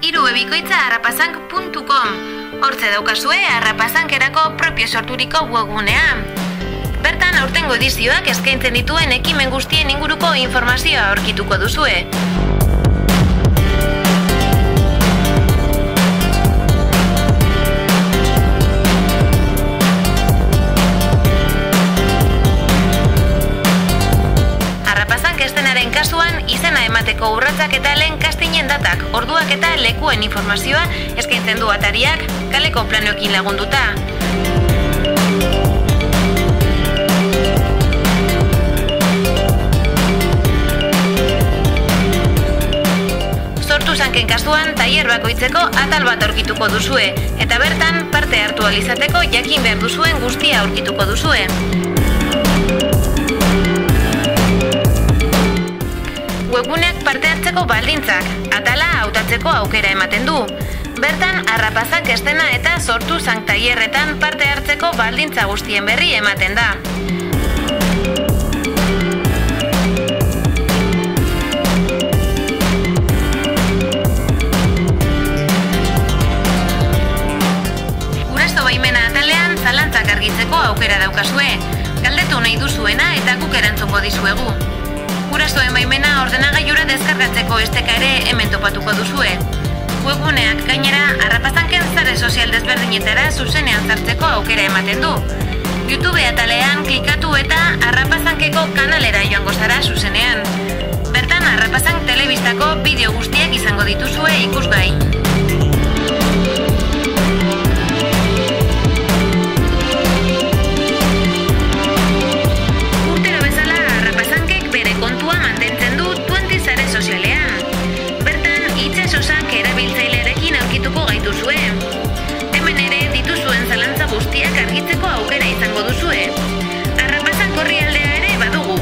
irubebikoitza@arrapazank.com. Hortze daukazue Arrapazankerako propio sorturiko webgunea. Bertan aurtengo edizioak eskaintzen dituen ekimen guztien inguruko informazioa aurkituko duzue. Arrapazank eszenaren kasuan izena emateko urratsak eta lehen kastinen datak, orduak eta lekuen informazioa eskaintzen du atariak kaleko planoekin lagunduta. Sortuzanken kasuan tailer bakoitzeko atal bat aurkituko duzue, eta bertan parte hartu ahal izateko jakin behar duzuen guztia aurkituko duzue. Webguneak parte hartzeko baldintzak, atala hautatzeko aukera ematen du. Bertan, Arrapazank eszena eta Sortuzank tailerretan parte hartzeko baldintza guztien berri ematen da. Guraso baimena atalean zalantzak argitzeko aukera daukazue. Galdetu nahi duzuena eta guk erantzungo dizuegu. Gurasoen baimena ordenagailura deskargatzeko esteka ere hemen topatuko duzue. Webguneak gainera Arrapazanken sare sozial desberdinetara zuzenean sartzeko aukera ematen du. YouTube atalean klikatu eta Arrapazankeko kanalera joango zara zuzenean. Bertan Arrapazank telebistako bideo guztiak izango dituzue ikusgai. Kontua mantentzen du 20 sare sozialean. Bertan, itxasosak erabiltzailearekin aurkituko gaituzue. Hemen ere dituzuen zalantza guztiak argitzeko aukera izango duzue. Arrapazank orrialdea ere badugu.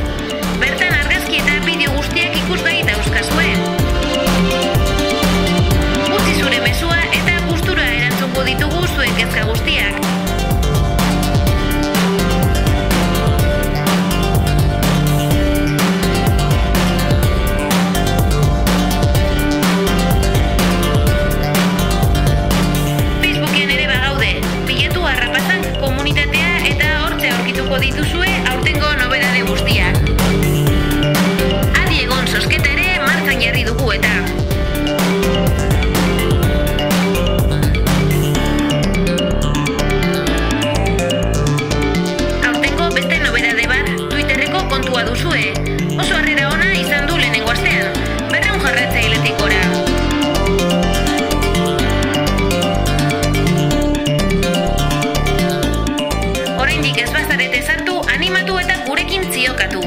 Bertan argazki eta bideo guztiak ikusgai dauzkazue. Utzi zure mezua eta gustura erantzungo ditugu zuen kezka guztiak. Dituzue aurtengo nobedade guztiak. Adi egon zozketa ere martxan jarri dugu eta. Aurtengo beste nobedade bat Twitterreko kontua duzue. Oso harrera ona izan du lehenengo astean. 200 jarraitzailetik gora. Oraindik ez bazarete sartu, animatu eta gurekin ziokatu.